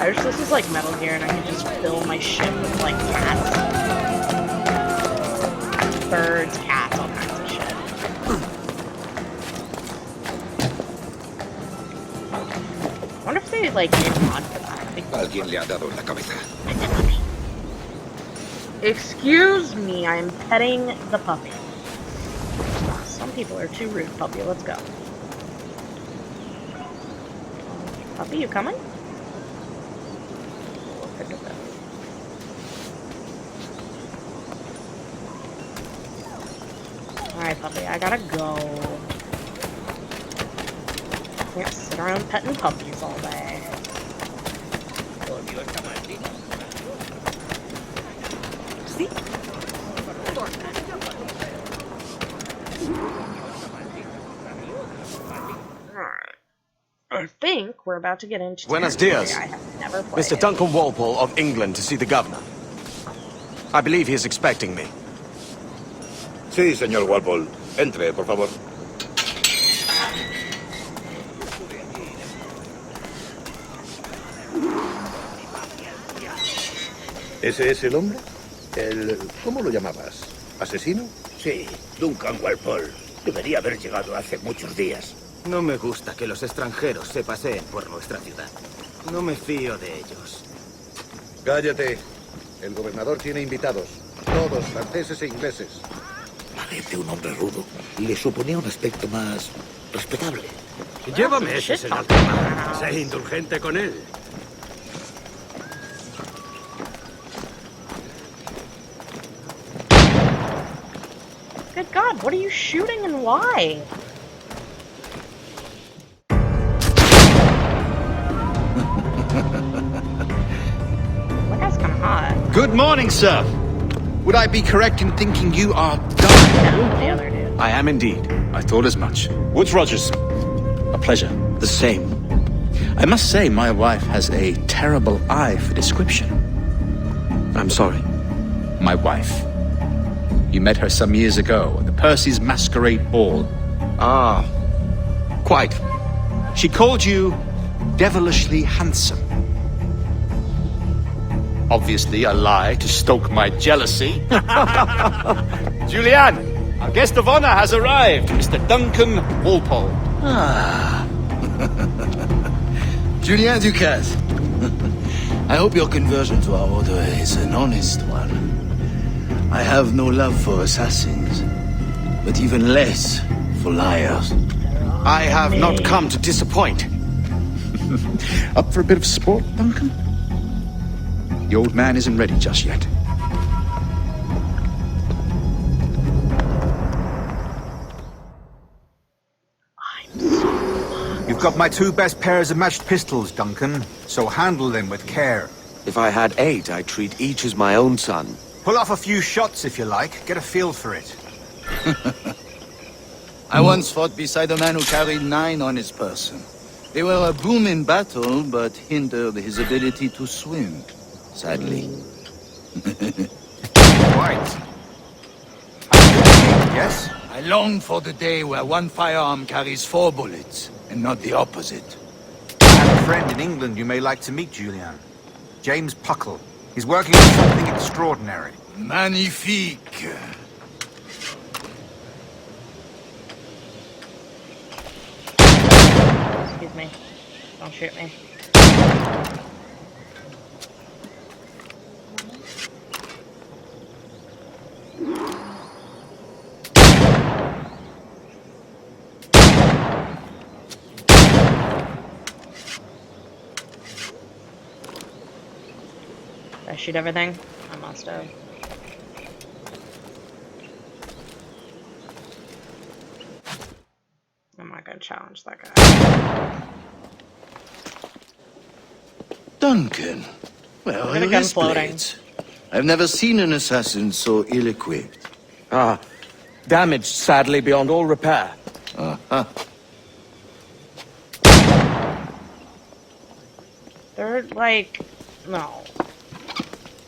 I wish this was like Metal Gear and I could just fill my ship with like cats. Birds, cats, all kinds of shit. I wonder if they like made a mod for that. Alguien le ha dado en la cabeza. Excuse me, I'm petting the puppy. Some people are too rude, puppy. Let's go. Puppy, you coming? Look at that. Alright, puppy, I gotta go. Can't sit around petting puppies all day. See? I think we're about to get into Buenos dias. I have never played. Mr. Duncan Walpole of England to see the governor. I believe he is expecting me. Sí, señor Walpole. Entre, por favor. ¿Ese es el hombre? ¿Cómo lo llamabas? ¿Asesino? Sí, Duncan Walpole. Debería haber llegado hace muchos días. No me gusta que los extranjeros se paseen por nuestra ciudad. No me fío de ellos. Cállate. El gobernador tiene invitados. Todos franceses e ingleses. Parece un hombre rudo. Le suponía un aspecto más respetable. Lleva meses en alta mar. Sé indulgente con él. Good God, what are you shooting and why? That guy's kind of hot. Good morning, sir. Would I be correct in thinking you are No, Duncan? the other dude. I am indeed. I thought as much. Woods Rogers. A pleasure. The same. I must say, my wife has a terrible eye for description. I'm sorry. My wife. You met her some years ago at the Percy's Masquerade Ball. Ah, quite. She called you devilishly handsome. Obviously a lie to stoke my jealousy. Julianne, our guest of honor has arrived, Mr. Duncan Walpole. Ah. Julien Ducasse. I hope your conversion to our order is an honest one. I have no love for assassins, but even less for liars. I have not come to disappoint. Up for a bit of sport, Duncan? The old man isn't ready just yet. You've got my 2 best pairs of matched pistols, Duncan, so handle them with care. If I had 8, I'd treat each as my own son. Pull off a few shots if you like, get a feel for it. I once fought beside a man who carried 9 on his person. They were a boom in battle, but hindered his ability to swim, sadly. Right. Yes? I long for the day where one firearm carries 4 bullets, and not the opposite. I have a friend in England you may like to meet, Julian. James Puckle. He's working on something extraordinary. Magnifique. Excuse me. Don't shoot me. Did I shoot everything? I must have. I'm not gonna challenge that guy. Duncan. Well, Look at the gun floating. blades. I've never seen an assassin so ill-equipped. Ah, damaged sadly beyond all repair. Uh-huh. They're like, no.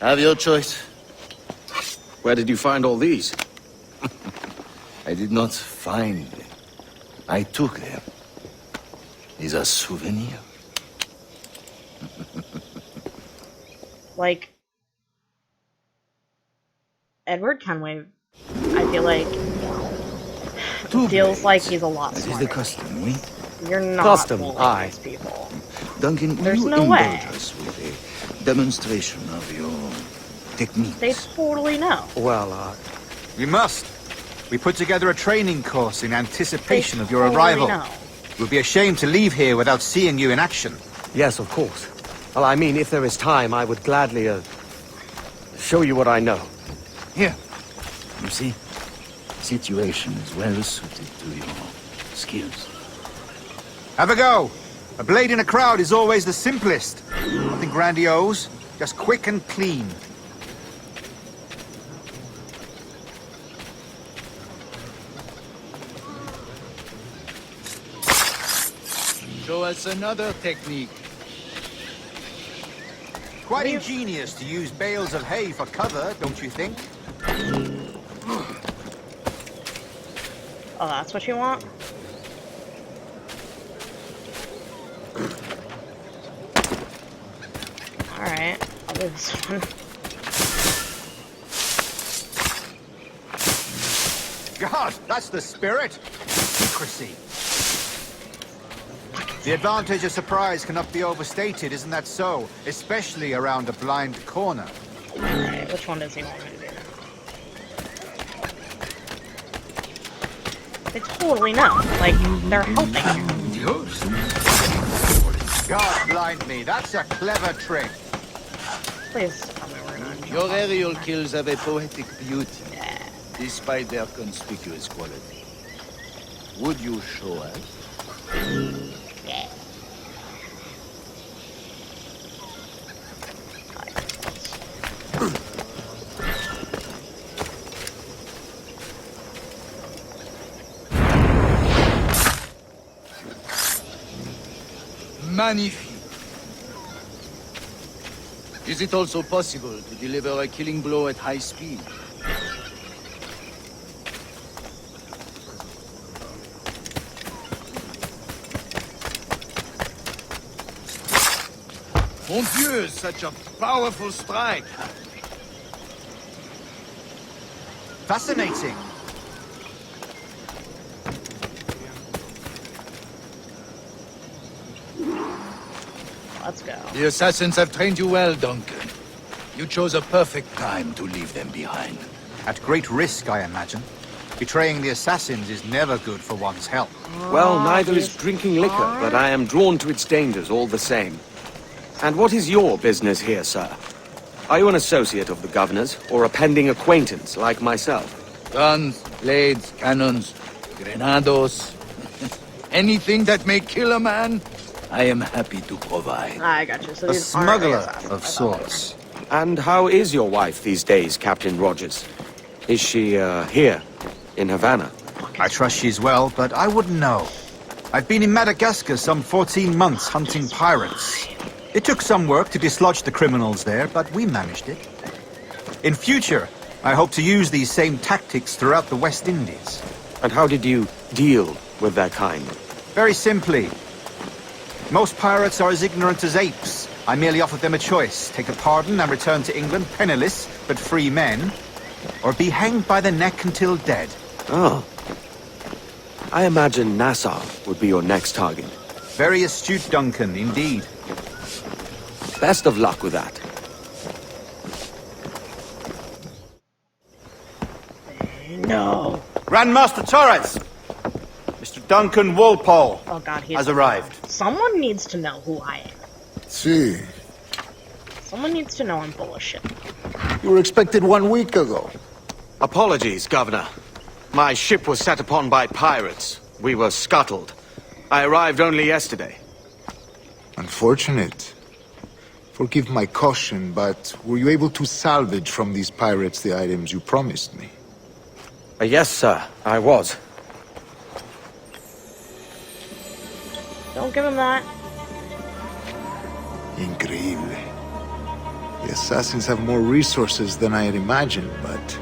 Have your choice. Where did you find all these? I did not find them. I took them. These are souvenirs. like Edward Kenway, I feel like feels like he's a lot That is smarter. the custom, we. You're not Custom, bullying aye. these people. Duncan, will There's you no indulge way. us with a demonstration of your techniques? They totally know. Well, We must. We put together a training course in They anticipation of your totally arrival. know. It would be a shame to leave here without seeing you in action. yes, of course. Well, I mean, if there is time, I would gladly, show you what I know. Here. You see? Situation is well suited to your skills. Have a go. A blade in a crowd is always the simplest. Nothing grandiose, just quick and clean. Show us another technique. Quite ingenious to use bales of hay for cover, don't you think? Oh, that's what you want? Alright, I'll do this one. God, that's the spirit. Secrecy. The advantage of surprise cannot be overstated, isn't that so? Especially around a blind corner. Alright, which one does he want me to do now? They totally know. Like, they're helping you. God blind me, that's a clever trick. Please tell me we're not. Your aerial kills have a poetic beauty, despite their conspicuous quality. Would you show us? Yeah. Magnifique. Is it also possible to deliver a killing blow at high speed? Mon Dieu, such a powerful strike! Fascinating. Let's go. The assassins have trained you well, Duncan. You chose a perfect time to leave them behind. At great risk, I imagine. Betraying the assassins is never good for one's health. Well, neither is drinking liquor, but I am drawn to its dangers all the same. And what is your business here, sir? Are you an associate of the governor's, or a pending acquaintance like myself? Guns, blades, cannons, grenados. Anything that may kill a man, I am happy to provide. I got you. So A these aren't smuggler assassins, of I thought. sorts. And how is your wife these days, Captain Rogers? Is she, here, in Havana? I trust she's well, but I wouldn't know. I've been in Madagascar some 14 months hunting pirates. It took some work to dislodge the criminals there, but we managed it. In future, I hope to use these same tactics throughout the West Indies. And how did you deal with that kind? Very simply. Most pirates are as ignorant as apes. I merely offered them a choice. Take a pardon and return to England penniless, but free men. Or be hanged by the neck until dead. Oh. I imagine Nassau would be your next target. Very astute, Duncan, indeed. Best of luck with that. No. Grandmaster Torres! Mr. Duncan Walpole Oh god, he's has arrived. Someone needs to know who I am. See, Someone needs to know I'm full of shit. you were expected 1 week ago. Apologies, Governor. My ship was set upon by pirates. We were scuttled. I arrived only yesterday. Unfortunate. Forgive my caution, but were you able to salvage from these pirates the items you promised me? Yes, sir, I was. Don't give him that. Increíble. The assassins have more resources than I had imagined, but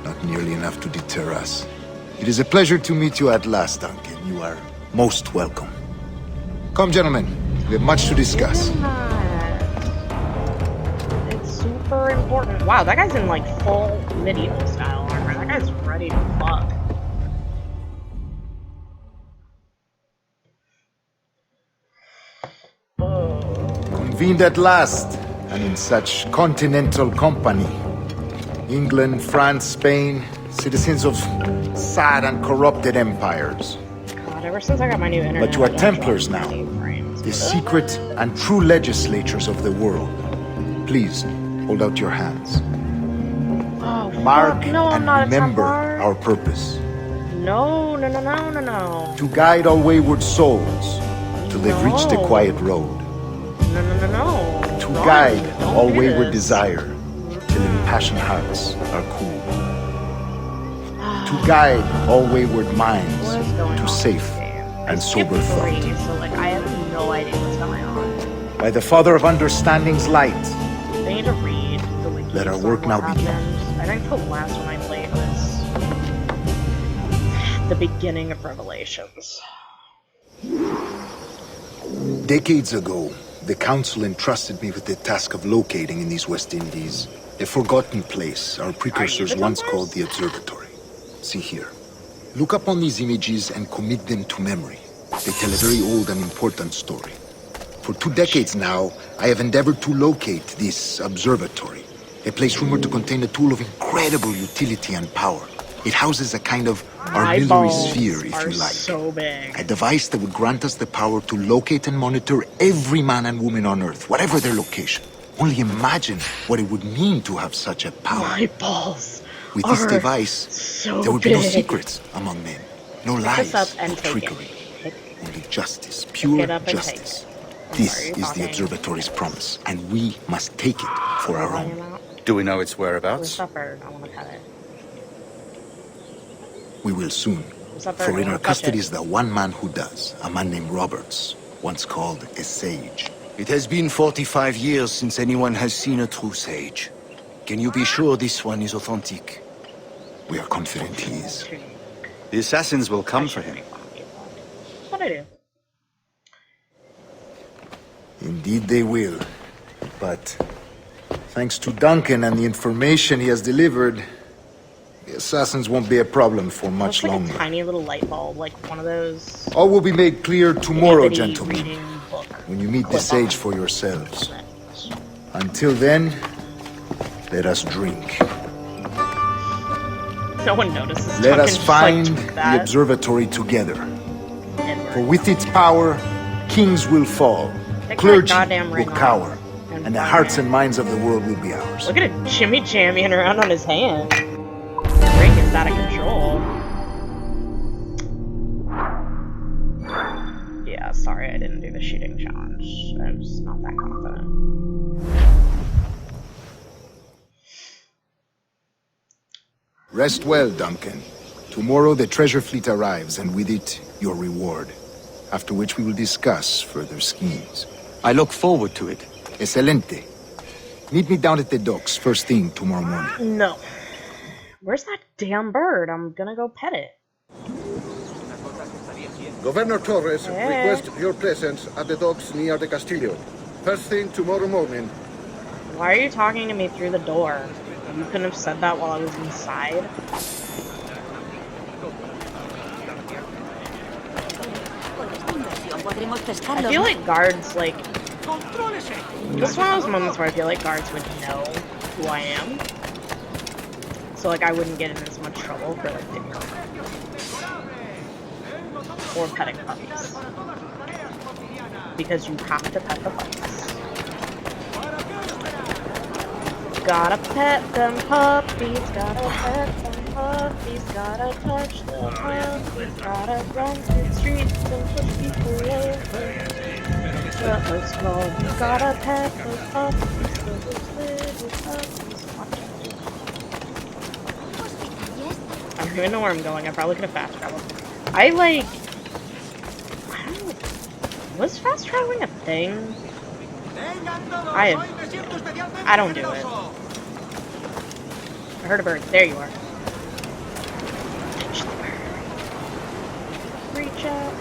not nearly enough to deter us. It is a pleasure to meet you at last, Duncan. You are most welcome. Come, gentlemen. We have much to discuss. It's super important. Wow, that guy's in like full medieval style armor. That guy's ready to fuck. Convened at last, and in such continental company. England, France, Spain, citizens of sad and corrupted empires. God, ever since I got my new internet, But you are I don't Templars trust now, frames. the secret and true legislators of the world. Please, hold out your hands. Oh, Mark fuck. No, I'm and not a remember Templar. our purpose. No, no, no, no, no, no. To guide all wayward souls till they've reached the quiet road. No, no, no, no. To Ron, guide don't all do wayward this. desire till impassioned hearts are cool. To guide all wayward minds What is going to on safe with this game? I and skipped sober thought. 3, so like I have no idea what's going on. By the Father of Understanding's light, I need to read the wiki. Let our on work what now begin. happened. I think the last one I played was the beginning of Revelations. decades ago, the Council entrusted me with the task of locating in these West Indies a forgotten place our precursors once called the Observatory. See here. Look up on these images and commit them to memory. They tell a very old and important story. For 2 decades now, I have endeavored to locate this observatory, a place rumored to contain a tool of incredible utility and power. It houses a kind of armillary sphere, if you like. So big. A device that would grant us the power to locate and monitor every man and woman on Earth, whatever their location. Only imagine what it would mean to have such a power. My balls. With this device, so there would be no big. secrets among men. No Pick lies, this up and take trickery. it. Only justice, pure it up and justice. take This Sorry, is the talking. observatory's promise, and we must take it for our own. Do we know its Where's whereabouts? that bird? I want to pet it. We will soon. Where's that bird? For I in wanna our touch custody it. is the one man who does, a man named Roberts, once called a sage. It has been 45 years since anyone has seen a true sage. Can you be sure this one is authentic? We are confident he is. The assassins will come for him. That's what I do. Indeed they will. But thanks to Duncan and the information he has delivered, the assassins won't be a problem for much Looks like longer. a tiny little light bulb, like one of those. All will be made clear tomorrow, Nativity gentlemen, reading book. when you meet the Clip-on. sage for yourselves. Until then, let us drink. No one notices. Let us Duncan find just, like, took the that. observatory together. Edward. For with its power, kings will fall, Take clergy that goddamn will ring off cower, and and the find hearts it. and minds of the world will be ours. Look at it shimmy jamming around on his hand. The ring is out of control. Yeah, sorry I didn't do the shooting challenge. I'm just not that confident. Rest well, Duncan. Tomorrow the treasure fleet arrives, and with it, your reward. After which we will discuss further schemes. I look forward to it. Excelente. Meet me down at the docks first thing tomorrow morning. No. Where's that damn bird? I'm gonna go pet it. Governor Torres Hey. requests your presence at the docks near the Castillo. First thing tomorrow morning. Why are you talking to me through the door? You couldn't have said that while I was inside. I feel like guards, like... This is one of those moments where I feel like guards would know who I am. So, like, I wouldn't get in as much trouble for, like, digging around. Or petting puppies. Because you have to pet the puppies. Gotta pet them puppies, gotta pet them puppies, gotta touch the puppies, gotta run through the streets and push people over. What was called, gotta pet those puppies, those little puppies. I don't even know where I'm going, I probably could have fast traveled. I was fast traveling a thing? I don't do it. I heard a bird. There you are. Reach out.